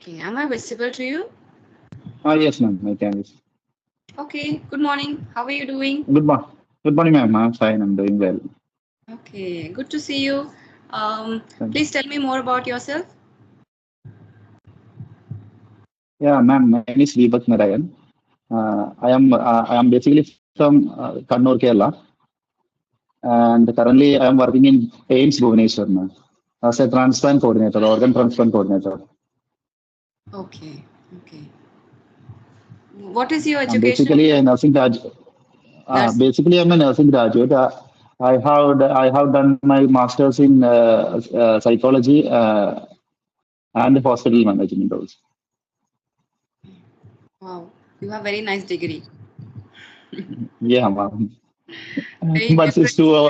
Okay, am I visible to you? Yes, ma'am. I can. Okay, good morning. How are you doing? Good morning. Good morning, ma'am. I'm fine. I'm doing well. Okay, good to see you. Thank you. Please tell me more about yourself. Yeah, ma'am. My name is Deepak Narayan. I am basically from Kannur, Kerala, and currently I am working in AIMS Bhubaneswar, ma'am, as a transplant coordinator, organ transplant coordinator. Okay, okay. What is your I'm education? basically a nursing graduate. Nurse. Basically, I'm a nursing graduate. I have done my masters in psychology and hospital management also. Wow, you have very nice degree. Yeah, ma'am. Very But it's different. too.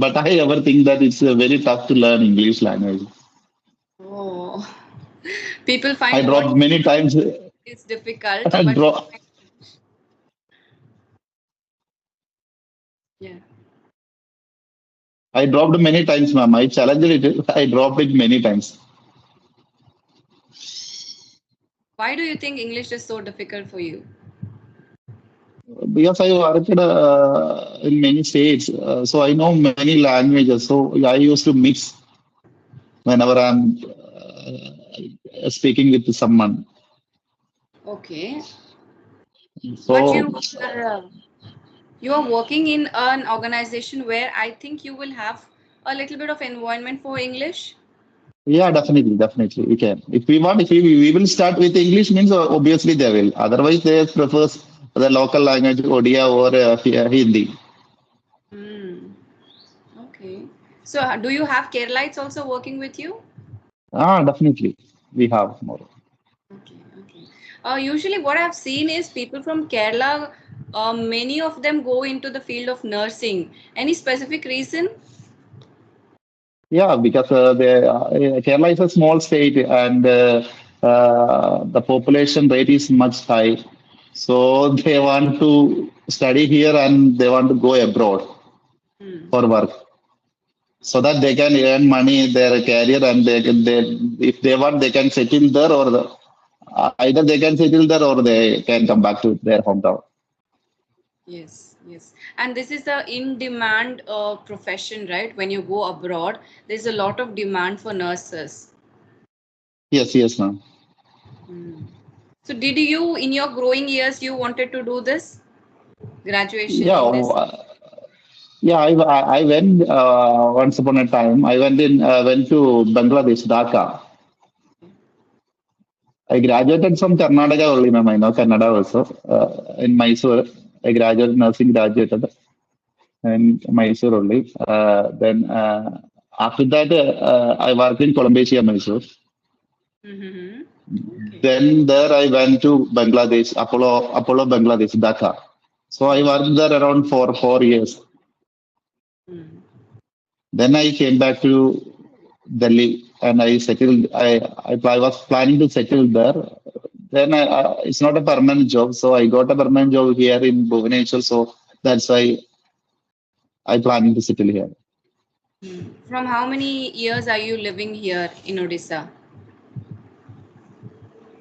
But I ever think that it's very tough to learn English language. Oh, people I find what dropped many times. is difficult, I, but dro- yeah. I dropped many times, ma'am. I challenged it. I dropped it many times. Why do you think English is so difficult for you? Because I worked in many states, so I know many languages. So I used to mix whenever I'm speaking with someone. Okay, but So you are working in an organization where I think you will have a little bit of environment for English. yeah, definitely, definitely, we can. If we want, if we will start with English, means obviously they will. Otherwise, they prefers the local language, Odia or Hindi. Hmm. Okay. So, do you have Keralites also working with you? Definitely, we have more. Okay, okay. Usually, what I've seen is people from Kerala, many of them go into the field of nursing. Any specific reason? Yeah, because Kerala is a small state and the population rate is much high. So they want to study here and they want to go abroad Hmm. for work so that they can earn money in their career and if they want, they can settle there or either they can settle there or they can come back to their hometown. Yes, yes. And this is the in-demand profession, right? When you go abroad, there's a lot of demand for nurses. Yes, yes, ma'am. Hmm. So, did you, in your growing years, you wanted to do this graduation Yeah, in this? yeah. I went once upon a time. I went to Bangladesh, Dhaka. I graduated from Karnataka only, ma'am. I know Kannada also. In Mysore, I graduated nursing graduated in Mysore only. Then after that, I worked in Columbia, Mysore. Mm-hmm. Okay. Then there I went to Bangladesh, Apollo Bangladesh, Dhaka. So I Mm-hmm. worked there around four years. Mm. Then I came back to Delhi and I settled. I was planning to settle there. Then it's not a permanent job, so I got a permanent job here in Bhubaneswar. So that's why I planning to settle here. Mm. From how many years are you living here in Odisha?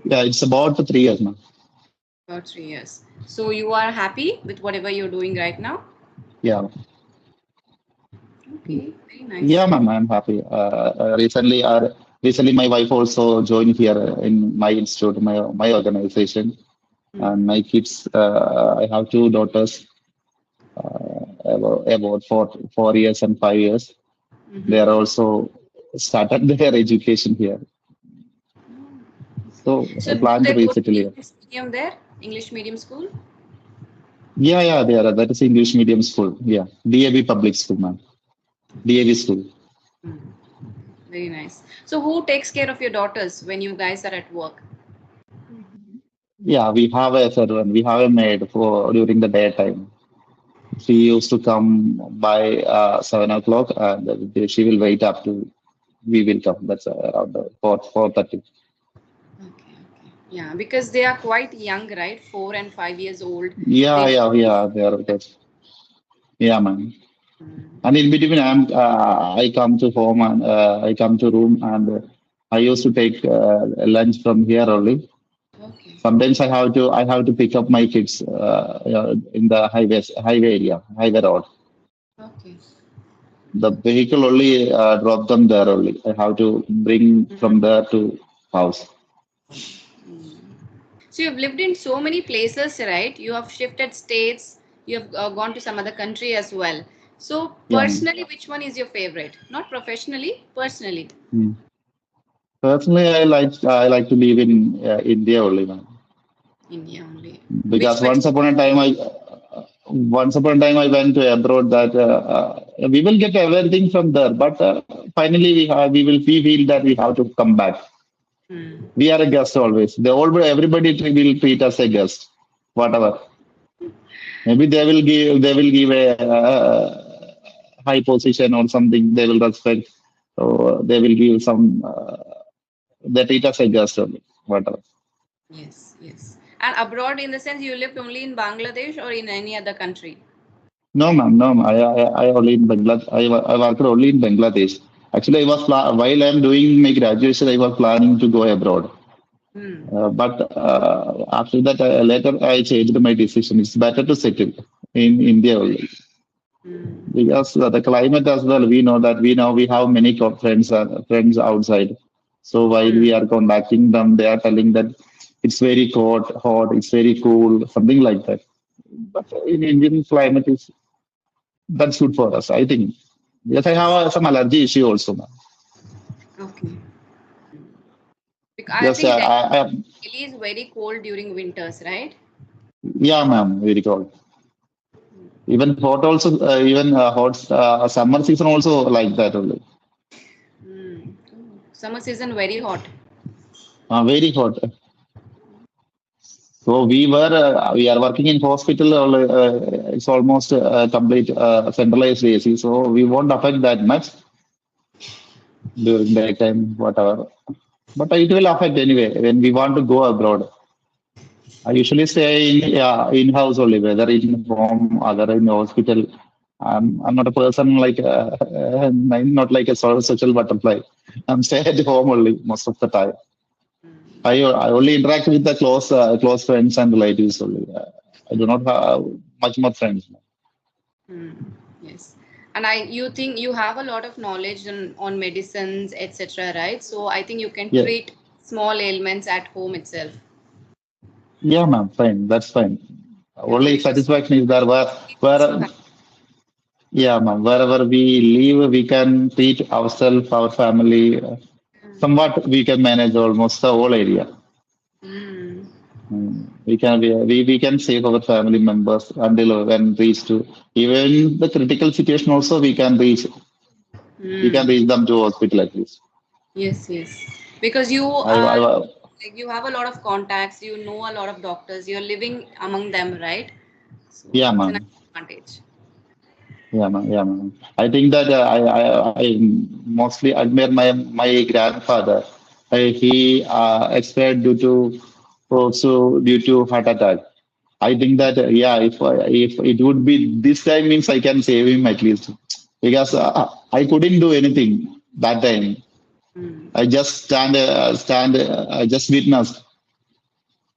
Yeah, it's about 3 years now. About 3 years. So you are happy with whatever you're doing right now? Yeah, Okay, very nice. yeah, ma'am. I'm happy. Recently, my wife also joined here in my institute, my organization, Mm. and my kids. I have two daughters, about 4 years and 5 years. They are Mm-hmm. also started their education here. So I So do plan to they go to resettle here. English medium there? English medium school? Yeah, yeah, they are. That is English medium school. Yeah, DAV public school, ma'am. DAV school. Mm. Very nice. So who takes care of your daughters when you guys are at work? Yeah, we have a servant. We have a maid for during the daytime. She used to come by 7 o'clock, and she will wait up to we will come. That's around 4:30. Okay, okay. Yeah, because they are quite young, right? 4 and 5 years old. Yeah, They yeah, yeah. They are okay. Yeah, ma'am. Mm. And in between, I come to home and I come to room and I used to take lunch from here only. Okay. Sometimes I have to pick up my kids in the highway area, highway road. Okay. The vehicle only drop them there only. I have to bring from there to house. So you've lived in so many places, right? You have shifted states. You have gone to some other country as well. So Yeah. personally, which one is your favorite? Not professionally, personally. Mm. Personally, I like to live in India only, man. India only. Which Because particular? once upon a time I went to abroad that we will get everything from there, but finally we feel that we have to come back. Hmm. We are a guest always. Everybody will treat us a guest, whatever. Maybe they will give a high position or something. They will respect. So they will give some. They treat us a guest only, whatever. Yes, yes. And abroad, in the sense, you lived only in Bangladesh or in any other country? No, ma'am. No, ma'am. I only in Bangladesh. I worked only in Bangladesh. Actually, while I'm doing my graduation, I was planning to go abroad. Hmm. But after that, later I changed my decision. It's better to settle in India only Hmm. because the climate as well. We have many friends outside. So while Hmm. we are contacting them, they are telling that it's very hot. It's very cool, something like that. But in Indian climate, that's good for us, I think. Yes, I have some allergy issue also, ma'am. Okay. Because I Yes, think I Delhi is very cold during winters, right? yeah, ma'am, very cold. Even hot also, even hot summer season also like that only. Hmm. Summer season very hot. Very hot. So we are working in hospital. It's almost complete centralized AC, so we won't affect that much during daytime, whatever. But it will affect anyway when we want to go abroad. I usually stay in house only, whether in home, other in hospital. I'm not a person like I'm not like a social butterfly. I'm stay at home only most of the time. I only interact with the close friends and relatives only. I do not have much more friends. Hmm. Yes. And you think you have a lot of knowledge on medicines, etc., right? So I think you can Yeah, treat small ailments at home itself. yeah, ma'am. Fine, that's fine. Okay, Only which is satisfaction is there you where have. yeah, ma'am. Wherever we live, we can treat ourselves, our family. Somewhat we can manage almost the whole area. Hmm. We can save our family members until when reach to even the critical situation also we can Hmm. reach them to hospital at least. Yes, yes. Because you are I like you have a lot of contacts, you know a lot of doctors, you're living among them, right? So yeah it's an ma'am. advantage. Yeah ma'am. I think that I mostly admire my grandfather. He expired due to heart attack. I think that yeah, if it would be this time means I can save him at least because I couldn't do anything that time. Hmm. I just I just witnessed.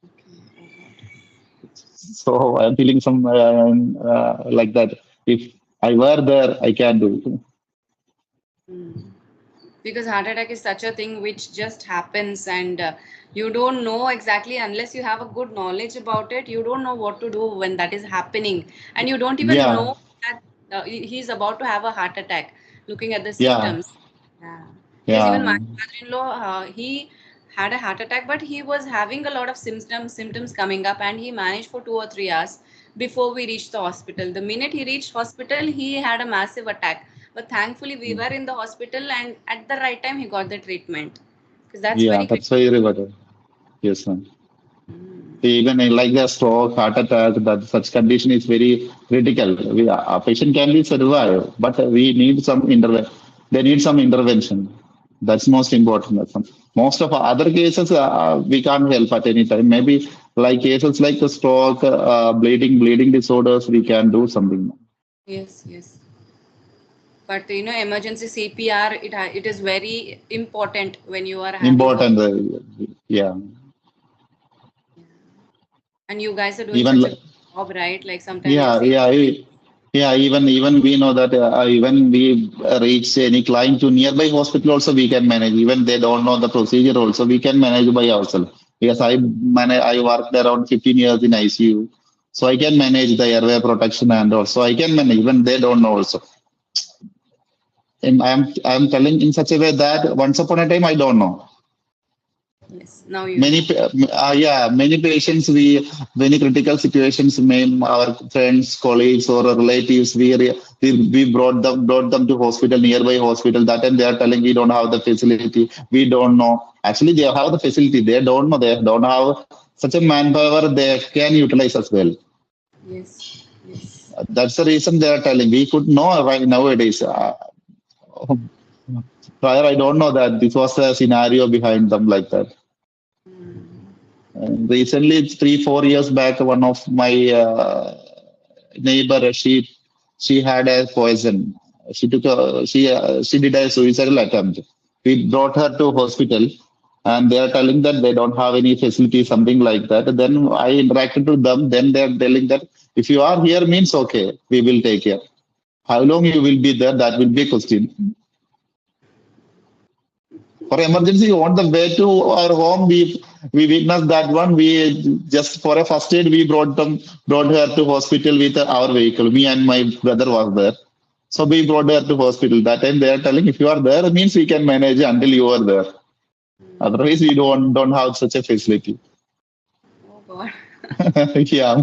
Okay. Oh God. So I'm feeling some like that. If I were there, I can do. Hmm. Because heart attack is such a thing which just happens and you don't know exactly unless you have a good knowledge about it, you don't know what to do when that is happening, and you don't even Yeah, know that he's about to have a heart attack looking at the yeah, symptoms. Yeah, because even yeah, my father-in-law, he had a heart attack, but he was having a lot of symptoms coming up, and he managed for 2 or 3 hours before we reached the hospital. The minute he reached hospital, he had a massive attack, but thankfully we were in the hospital and at the right time he got the treatment, because that's yeah. very That's critical. very rewarding. Yes, ma'am. Mm. Even in like a stroke, heart attack, that such condition is very critical. A patient can be survive, but we need some intervention. They need some intervention. That's most important. Most of our other cases, we can't help at any time. Maybe like cases like a stroke, bleeding disorders, we can do something. Yes, yes. But emergency CPR, it is very important when you are having a, Important. Yeah. and you guys are doing Even such a like, good job, right? Like sometimes you're yeah, saying, yeah, yeah. Even we know that even we reach any client to nearby hospital also we can manage. Even they don't know the procedure also we can manage by ourselves. Because I worked around 15 years in ICU, so I can manage the airway protection and also I can manage. Even they don't know also. And I'm telling in such a way that once upon a time I don't know. yes, now you know. Yeah, many patients many critical situations, may our friends, colleagues, or relatives, we brought them to hospital, nearby hospital. That time they are telling we don't have the facility, we don't know. Actually, they have the facility, they don't know, they don't have such a manpower they can utilize as well. Yes, yes. That's the reason they are telling. We could know right nowadays. Prior, I don't know that this was a scenario behind them like that. Mm. And recently, 3 4 years back, one of my neighbor, she had a poison. She did a suicidal attempt. We brought her to hospital, and they are telling that they don't have any facility, something like that. Then I interacted with them. Then they are telling that if you are here means okay, we will take care. How long you will be there? That will be a question. For emergency, on the way to our home, we witnessed that one. We just for a first aid, we brought her to hospital with our vehicle. Me and my brother was there, so we brought her to hospital. That time they are telling if you are there, it means we can manage until you are there. Otherwise, we don't have such a facility. Oh God. Yeah.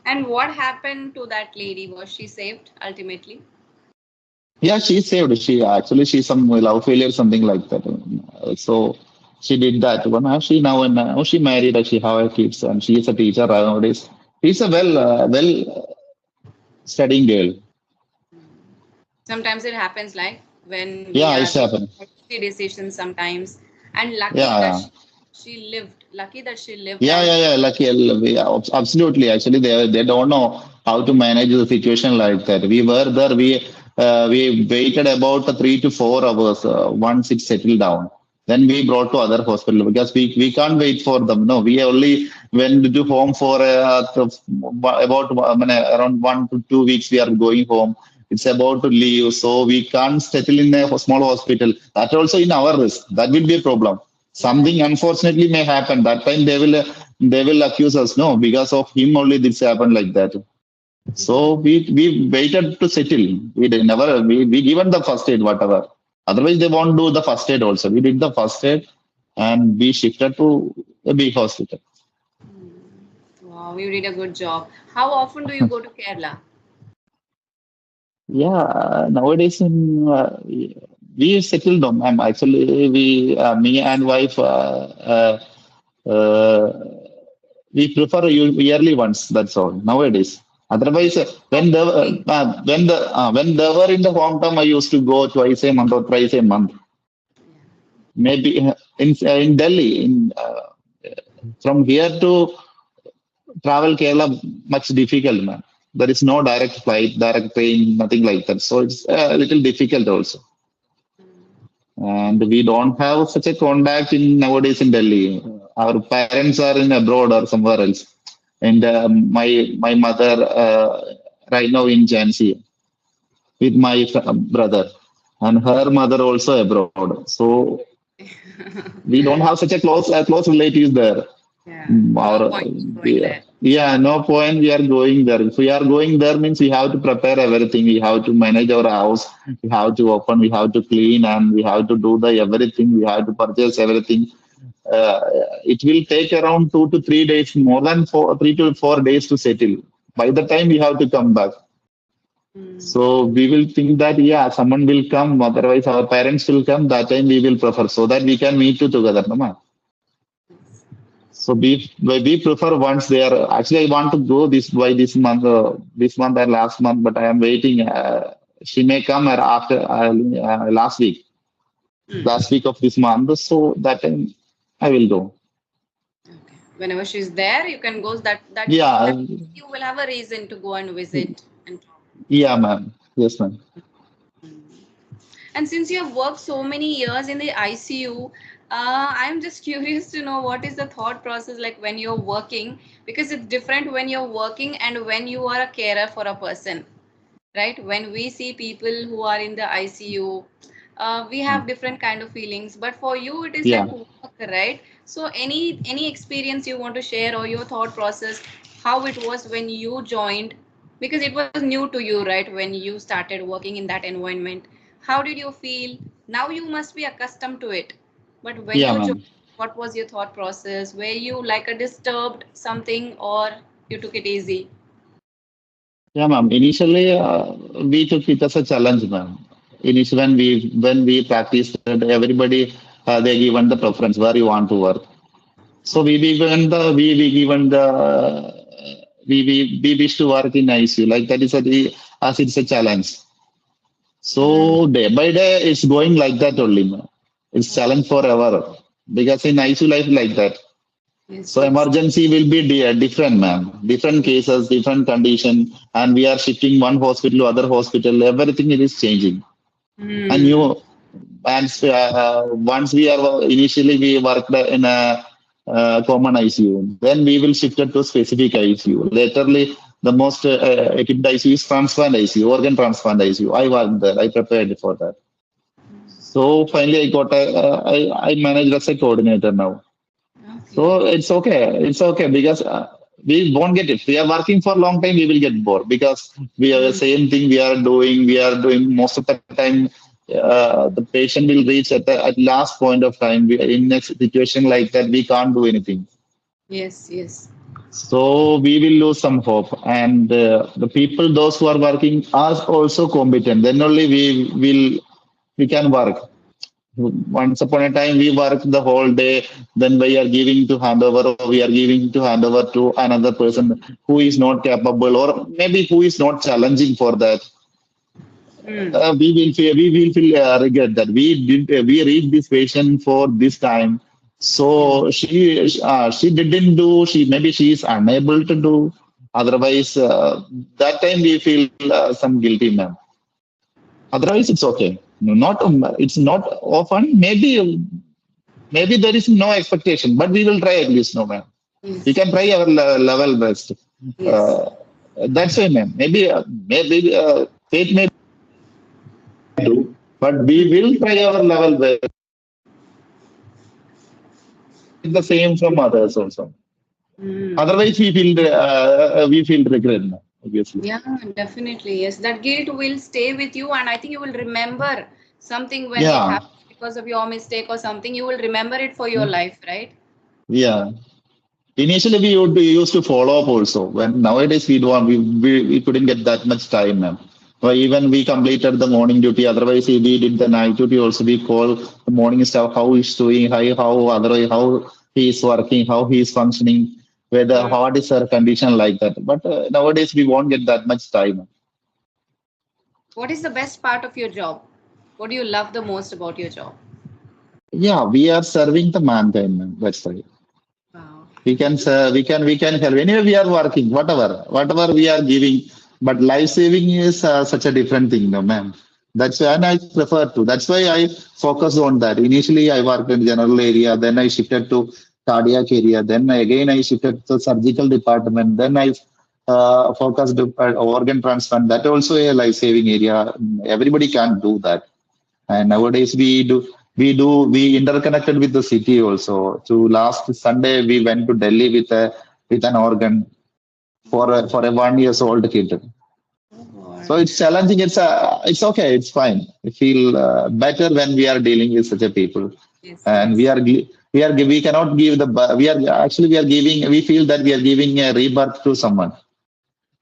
And what happened to that lady? Was she saved ultimately? Yeah, she saved. She's some love failure, something like that. So she did that. But now she married. She have kids, and she is a teacher nowadays. She's a well studying girl. Sometimes it happens like when we Yeah, are it's taking happened. hasty decisions sometimes. And lucky that Yeah, she lived. Lucky that she lived yeah, out. yeah, yeah. Lucky, yeah, absolutely. Actually, they don't know how to manage the situation like that. We were there. We waited about 3 to 4 hours once it settled down. Then we brought to other hospital because we can't wait for them. No, we only went to home for about around 1 to 2 weeks. We are going home. It's about to leave, so we can't settle in a small hospital. That also in our risk. That will be a problem. Yeah. Something unfortunately may happen. That time they will accuse us. No, because of him only this happened like that. So we waited to settle. We did never we given the first aid whatever. Otherwise they won't do the first aid also. We did the first aid and we shifted to a big hospital. Wow, you did a good job. How often do you go to Kerala? Yeah, nowadays we settled down. Actually we me and wife uh, we prefer yearly ones. That's all nowadays. Otherwise, Okay. when they were in the hometown, I used to go twice a month or thrice a month. Maybe in Delhi, from here to travel Kerala much difficult, man. There is no direct flight, direct train, nothing like that. So it's a little difficult also. And we don't have such a contact in nowadays in Delhi. Our parents are in abroad or somewhere else, and my mother right now in Jhansi with my brother, and her mother also abroad. So we don't have such a close relatives there. Yeah, Our no point going there. yeah, no point we are going there. If we are going there means we have to prepare everything. We have to manage our house. We have to open. We have to clean, and we have to do the everything. We have to purchase everything. Uh, it will take around 2 to 3 days, more than 3 to 4 days to settle. By the time we have to come back. Mm. So we will think that yeah, someone will come. Otherwise, our parents will come. That time we will prefer so that we can meet you together. No, ma? So we prefer once they are. Actually, I want to go this month and last month, but I am waiting. She may come after last week of this month. So that time I will go. Okay. Whenever she's there, you can go. That Yeah, you will have a reason to go and visit and talk. yeah, ma'am. Yes, ma'am. And since you have worked so many years in the ICU, I'm just curious to know what is the thought process like when you're working, because it's different when you're working and when you are a carer for a person, right? When we see people who are in the ICU, we have different kind of feelings. But for you, it is Yeah. like work, right? So any experience you want to share or your thought process, how it was when you joined, because it was new to you, right? When you started working in that environment, how did you feel? Now you must be accustomed to it. But when Yeah, you joined, ma'am. what was your thought process? Were you like a disturbed something or you took it easy? Yeah, ma'am. Initially, we took it as a challenge, ma'am. Initially, when we practiced, everybody they given the preference where you want to work. So we given the we wish to work in ICU. Like that is as it's a challenge. Mm. So day by day, it's going like that only, ma'am. It's challenge forever because in ICU life like that. Yes, So yes. emergency will be different, ma'am. Different cases, different condition, and we are shifting one hospital to other hospital. Everything it is changing. And Hmm. you, and once we are initially we worked in a common ICU, then we will shift it to specific ICU. Laterly, the most equipped ICU is transplant ICU, organ transplant ICU. I worked there. I prepared for that. So finally, I managed as a coordinator now. Okay. So it's okay. It's okay because we won't get it. We are working for a long time. We will get bored because we are the Mm. same thing we are doing. We are doing most of the time. The patient will reach at last point of time. In a situation like that, we can't do anything. Yes, yes. So we will lose some hope. And the people, those who are working, are also competent. Then only we can work. Once upon a time, we work the whole day. Then we are giving to handover, or we are giving to handover to another person who is not capable, or maybe who is not challenging for that. Mm. We will feel regret that we reached this patient for this time. So Yeah. she didn't do. Maybe she is unable to do. Otherwise, that time we feel some guilty, ma'am. Otherwise, it's okay. No, not it's not often. Maybe there is no expectation, but we will try at least, no, ma'am. We Yes. can try our level best. Yes. Uh, that's why, ma'am. Maybe fate may do, but we will try our level best. The same from others also. Mm. Otherwise, we feel regret, ma'am, obviously. Yeah, definitely. Yes, that guilt will stay with you, and I think you will remember something when it Yeah, happens because of your mistake or something. You will remember it for your life, right? yeah. Initially, we used to follow up also. When nowadays we couldn't get that much time, ma'am. Or even we completed the morning duty. Otherwise, we did the night duty also. We call the morning staff how he's doing, how otherwise how he is working, how he is functioning, whether Mm. what is her condition like that. But nowadays we won't get that much time. What is the best part of your job? What do you love the most about your job? Yeah, we are serving the mankind, ma'am. That's right. Wow. We can help. Anyway, we are working, whatever we are giving. But life saving is such a different thing, no, ma'am. That's why, and I prefer to. That's why I focus on that. Initially, I worked in general area, then I shifted to cardiac area, then again I shifted to surgical department, then I focused on organ transplant. That also a life saving area. Everybody can do that. And nowadays we interconnected with the city also. To last Sunday we went to Delhi with an organ for a 1 years old kid. Oh So God. it's challenging. It's okay. It's fine. I feel better when we are dealing with such a people, Yes, and yes. we cannot give we are actually we are giving. We feel that we are giving a rebirth to someone.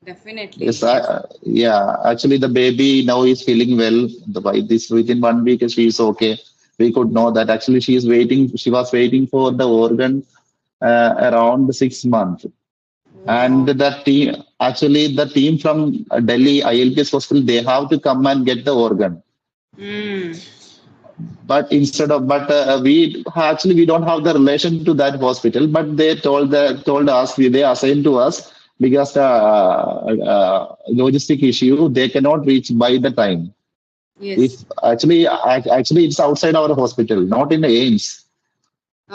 Definitely. Yes, Yes. yeah. Actually, the baby now is feeling well. By this within 1 week, she is okay. We could know that actually she is waiting. She was waiting for the organ around 6 months. Oh And God. the team from Delhi ILPS hospital, they have to come and get the organ. Mm. But we don't have the relation to that hospital. But they told us, they assigned to us because logistic issue, they cannot reach by the time. If Yes. actually it's outside our hospital, not in the Ames.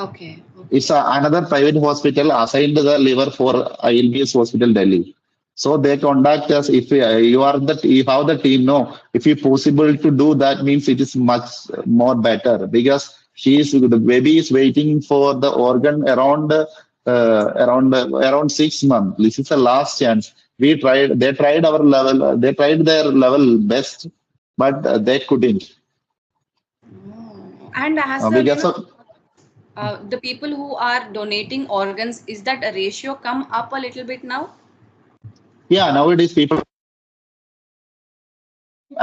Okay. It's Okay. another private hospital assigned the liver for ILBS Hospital Delhi. So they contact us if you are the you have the team. No, if you possible to do that means it is much more better because the baby is waiting for the organ around 6 months. This is the last chance. We tried. They tried our level. They tried their level best, but they couldn't Oh. And has because of the people who are donating organs, is that a ratio come up a little bit now? yeah nowadays people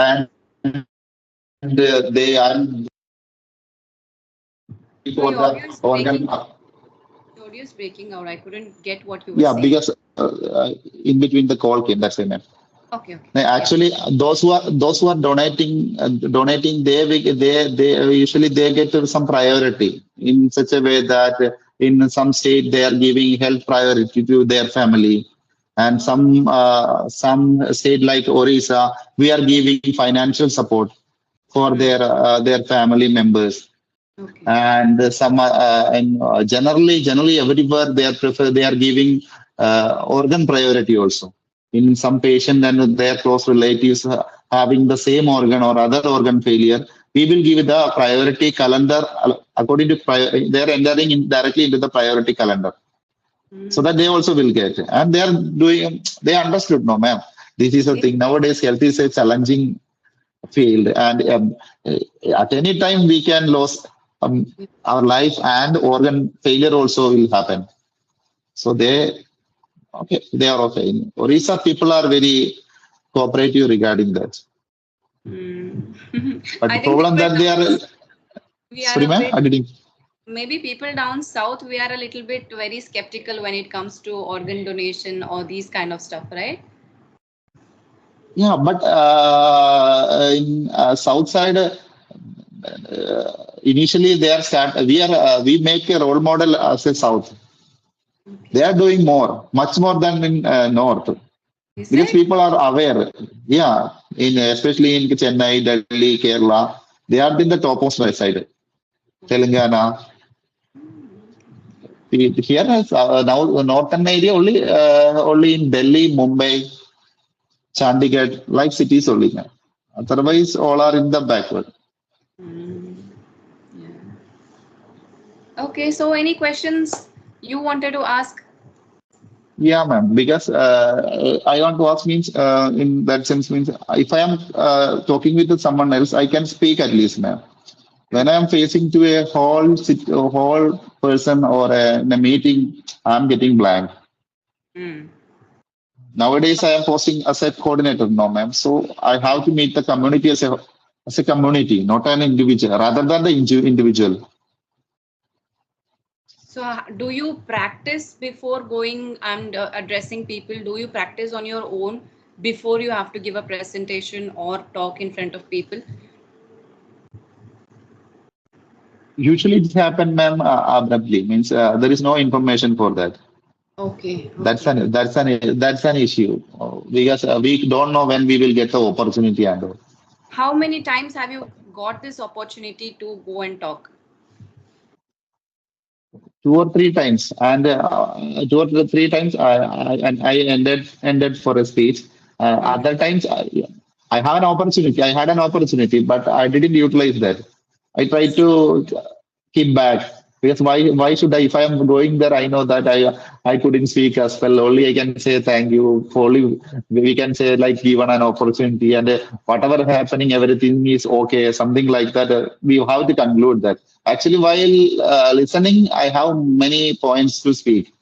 and they are No, for the organ. your audio is breaking out. I couldn't get what you were Yeah, saying. because in between the call came. That's why, man. Okay, okay. Yes. Actually, those who are donating, they usually they get some priority in such a way that in some state they are giving health priority to their family, and Oh, some state like Orissa, we are giving financial support for hmm. their family members. Okay. And generally everywhere they are giving organ priority also in some patient and their close relatives having the same organ or other organ failure. We will give the priority calendar according to they are entering in directly into the priority calendar so that they Hmm. also will get, and they are doing, they understood, no ma'am, this is a Yes. thing. Nowadays health is a challenging field, and at any time we can lose our life, and organ failure also will happen. So they are okay. Orissa people are very cooperative regarding that, Hmm. but I the think problem people that they down are, we are sorry a ma'am, bit I didn't. maybe people down south we are a little bit very skeptical when it comes to organ donation or these kind of stuff, right? Yeah, but in south side, initially they are start. We make a role model as a south. They Okay. are doing more, much more than in north. Is Because it? people are aware. Yeah, in especially in Chennai, Delhi, Kerala, they are in the topmost side. Telangana. Here is now northern area only in Delhi, Mumbai, Chandigarh, like cities only now. Otherwise, all are in the backward. Hmm. Yeah. Okay, so any questions you wanted to ask? Yeah, ma'am. Because I want to ask means in that sense means if I am talking with someone else, I can speak at least, ma'am. When Okay. I'm facing to a whole person or in a meeting, I'm getting blank. Hmm. Nowadays, I am posting as a coordinator, no, ma'am. So I have to meet the community as a community, not an individual, rather than the individual. So, do you practice before going and addressing people? Do you practice on your own before you have to give a presentation or talk in front of people? Usually, it happens, ma'am, abruptly. Means there is no information for that. Okay, That's okay. an issue because we don't know when we will get the opportunity and all. How many times have you got this opportunity to go and talk? 2 or 3 times, and 2 or 3 times I ended for a speech. Hmm. Other times I have an opportunity. I had an opportunity, but I didn't utilize that. I tried to keep back because why should I? If I am going there, I know that I couldn't speak as well. Only I can say thank you. Only we can say like given an opportunity, and whatever happening, everything is okay. Something like that. We have to conclude that. Actually, while listening, I have many points to speak.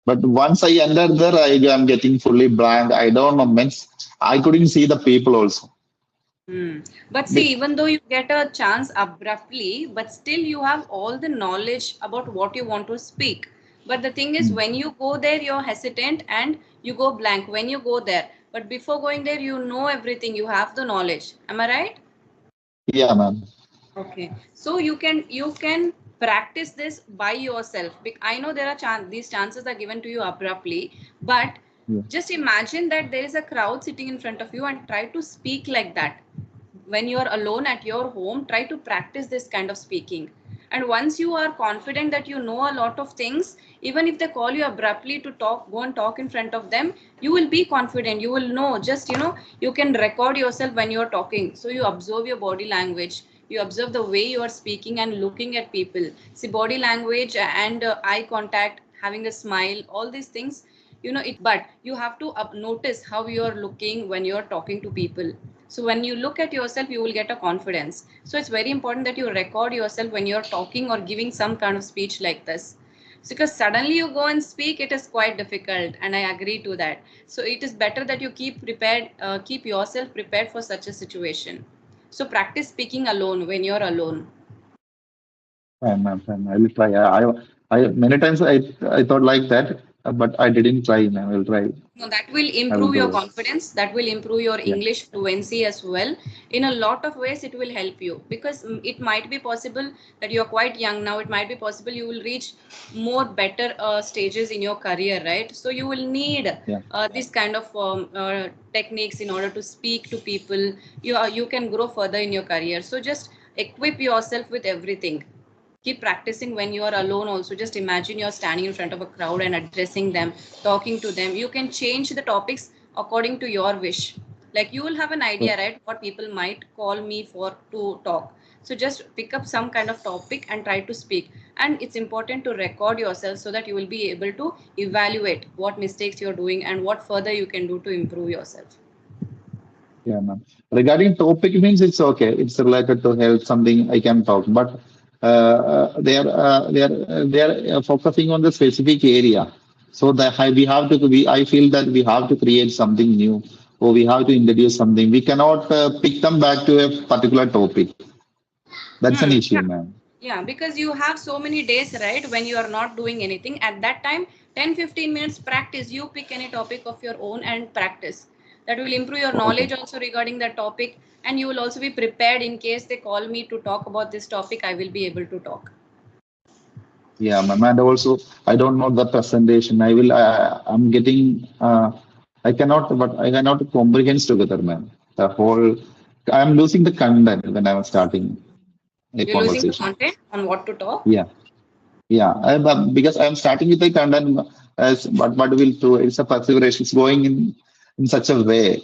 But once I enter there, I am getting fully blank. I don't know, means I couldn't see the people also. Hmm. But see, even though you get a chance abruptly, but still you have all the knowledge about what you want to speak. But the thing is, when you go there, you're hesitant and you go blank when you go there. But before going there, you know everything, you have the knowledge. Am I right? Yeah, ma'am. Okay, so you can practice this by yourself. I know there are these chances are given to you abruptly, but Yeah. Just imagine that there is a crowd sitting in front of you and try to speak like that. When you are alone at your home, try to practice this kind of speaking. And once you are confident that you know a lot of things, even if they call you abruptly to talk, go and talk in front of them, you will be confident. You will know, just, you can record yourself when you're talking. So you observe your body language, you observe the way you are speaking and looking at people. See, body language and eye contact, having a smile, all these things, it, but you have to notice how you are looking when you're talking to people. So when you look at yourself, you will get a confidence. So it's very important that you record yourself when you're talking or giving some kind of speech like this. So because suddenly you go and speak, it is quite difficult, and I agree to that. So it is better that you keep prepared, keep yourself prepared for such a situation. So practice speaking alone when you're alone. Fine, ma'am. Fine. I will try. Many times I thought like that, but I didn't try, ma'am. I will try. No, that will I will improve your do it. confidence. That will improve your Yeah. English fluency as well. In a lot of ways, it will help you, because it might be possible that you are quite young now. It might be possible you will reach more better stages in your career, right? So you will need Yeah. this kind of techniques in order to speak to people. You can grow further in your career. So just equip yourself with everything. Keep practicing when you are alone also. Just imagine you're standing in front of a crowd and addressing them, talking to them. You can change the topics according to your wish. Like, you will have an idea, So, right, what people might call me for to talk. So just pick up some kind of topic and try to speak. And it's important to record yourself so that you will be able to evaluate what mistakes you're doing and what further you can do to improve yourself. yeah, ma'am. Regarding topic means it's okay. It's related to health, something I can talk. But they are focusing on the specific area. So that we have to be. I feel that we have to create something new, or we have to introduce something. We cannot pick them back to a particular topic. That's an issue, Yeah. ma'am. Yeah, because you have so many days, right, when you are not doing anything. At that time, 10-15 minutes practice. You pick any topic of your own and practice. That will improve your Okay. knowledge also regarding that topic. And you will also be prepared in case they call me to talk about this topic, I will be able to talk. Yeah, ma'am. And also, I don't know the presentation. I'm getting, but I cannot comprehend together, ma'am. The whole, I'm losing the content when I'm starting a You're losing the conversation. content on what to talk. Yeah, yeah. Because I'm starting with the content, but what will do? It's a perseveration. It's going in such a way.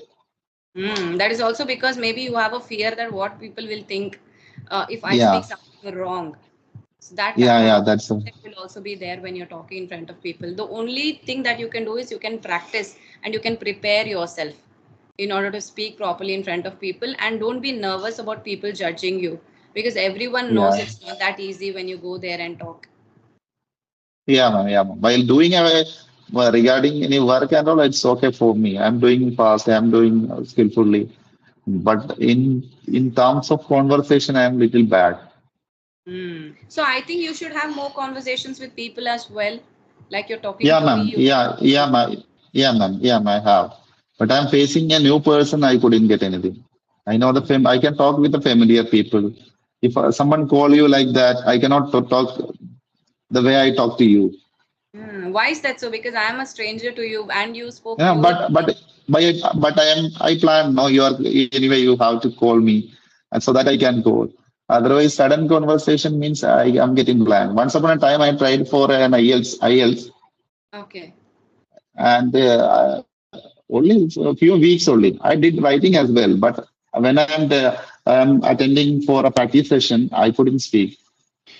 That is also because maybe you have a fear that what people will think if I speak Yeah, something wrong. So that yeah. That's mindset will also be there when you're talking in front of people. The only thing that you can do is you can practice and you can prepare yourself in order to speak properly in front of people, and don't be nervous about people judging you, because everyone knows yeah. it's not that easy when you go there and talk. Yeah, ma'am. Yeah, ma'am. While doing regarding any work and all, it's okay for me. I'm doing fast. I'm doing skillfully. But in terms of conversation, I am little bad. So I think you should have more conversations with people as well, like you're talking Yeah, to me. ma'am. You can talk. Yeah, ma'am. Yeah, ma'am, I have. But I'm facing a new person. I couldn't get anything. I know I can talk with the familiar people. If someone call you like that, I cannot talk the way I talk to you. Why is that so? Because I am a stranger to you and you spoke Yeah, pure. but I plan. No, you are anyway. You have to call me, and so that I can go. Otherwise, sudden conversation means I am getting blank. Once upon a time, I tried for an IELTS, Okay. and only a few weeks only. I did writing as well, but when I'm attending for a practice session, I couldn't speak.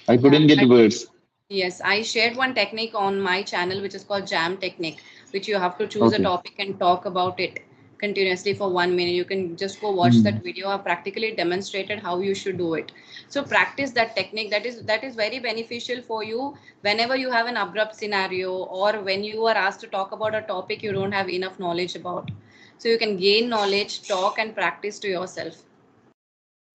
I Yeah. couldn't get words. Yes, I shared one technique on my channel, which is called jam technique, which you have to choose a Okay. topic and talk about it continuously for 1 minute. You can just go watch that Hmm. video. I practically demonstrated how you should do it. So practice that technique. That is very beneficial for you whenever you have an abrupt scenario, or when you are asked to talk about a topic you don't have enough knowledge about. So you can gain knowledge, talk, and practice to yourself.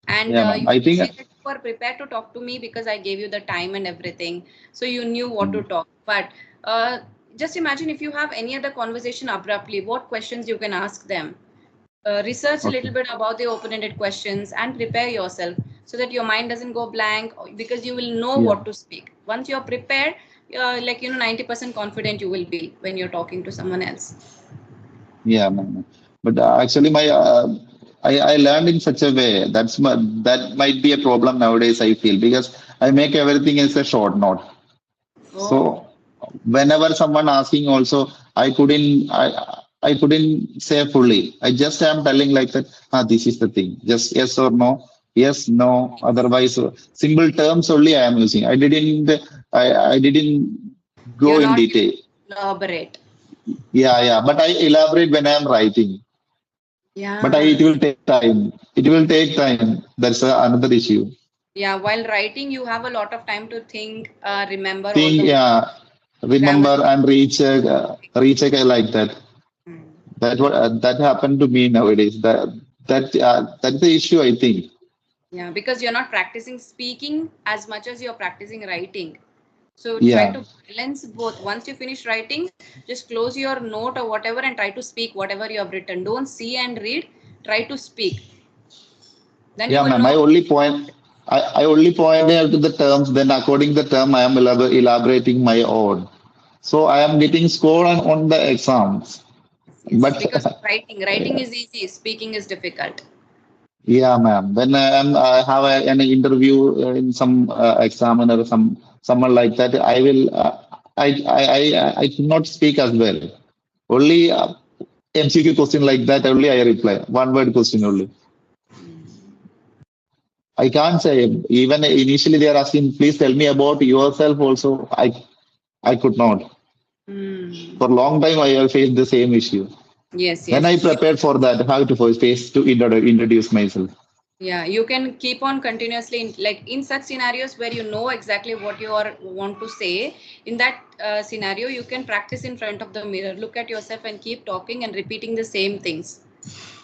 And Yeah, ma'am. you I can think. see that you are prepared to talk to me because I gave you the time and everything. So you knew what Hmm. to talk. But uh, just imagine if you have any other conversation abruptly, what questions you can ask them. Research a Okay. little bit about the open-ended questions and prepare yourself so that your mind doesn't go blank, because you will know Yeah. what to speak. Once you're prepared, 90% confident you will be when you're talking to someone else. Yeah, man. But actually, I learned in such a way that might be a problem nowadays. I feel because I make everything as a short note. Oh, So whenever someone asking, also I couldn't say fully. I just am telling like that. Ah, this is the thing. Just yes or no. Yes, no. Otherwise, simple terms only I am using. I didn't go you're in not detail. elaborate. Yeah, yeah. But I elaborate when I am writing. But it Yeah. will take time. It will take time. That's another issue. Yeah, while writing, you have a lot of time to think, remember all Think, the yeah, grammar. remember and recheck. I like that. Mm. That happened to me nowadays. That's the issue. I think. Yeah, because you're not practicing speaking as much as you're practicing writing. So try Yeah, to balance both. Once you finish writing, just close your note or whatever and try to speak whatever you have written. Don't see and read, try to speak. Then you yeah, will ma'am. I know. only point. I only point out to the terms. Then according to the term, I am elaborating my own. So I am getting score on the exams. Yes, But because writing is easy, speaking is difficult. yeah, ma'am. When I have an interview in some examiner or someone like that, I could not speak as well. Only MCQ question like that only I reply. One word question only. I can't say. Even initially they are asking, please tell me about yourself. Also, I could not. Hmm. For a long time, I have faced the same issue. Yes, Then yes. I prepared for that. How to face to introduce myself. Yeah, you can keep on continuously like in such scenarios where you know exactly what you are want to say. In that scenario, you can practice in front of the mirror, look at yourself and keep talking and repeating the same things.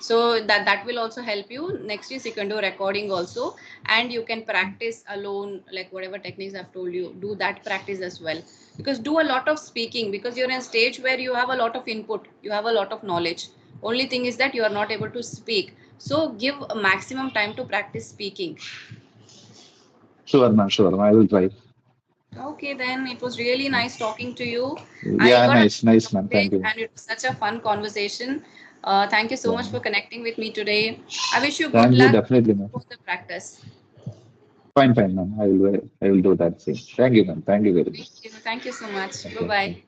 So that will also help you. Next is you can do recording also, and you can practice alone, like whatever techniques I've told you, do that practice as well. Because do a lot of speaking, because you're in a stage where you have a lot of input, you have a lot of knowledge. Only thing is that you are not able to speak. So give a maximum time to practice speaking. Sure, ma'am. Sure, ma'am. I will try. Okay, then it was really nice talking to you. I Yeah, got a nice, nice, man. break Thank you. and it was such a fun conversation. Thank you so Yeah, much for connecting with me today. I wish you good thank you, luck definitely, ma'am. for the practice. Fine, fine, ma'am. I will do that. Same. Thank you, ma'am. Thank you very much. Thank you. Thank you so much. Bye Okay. bye.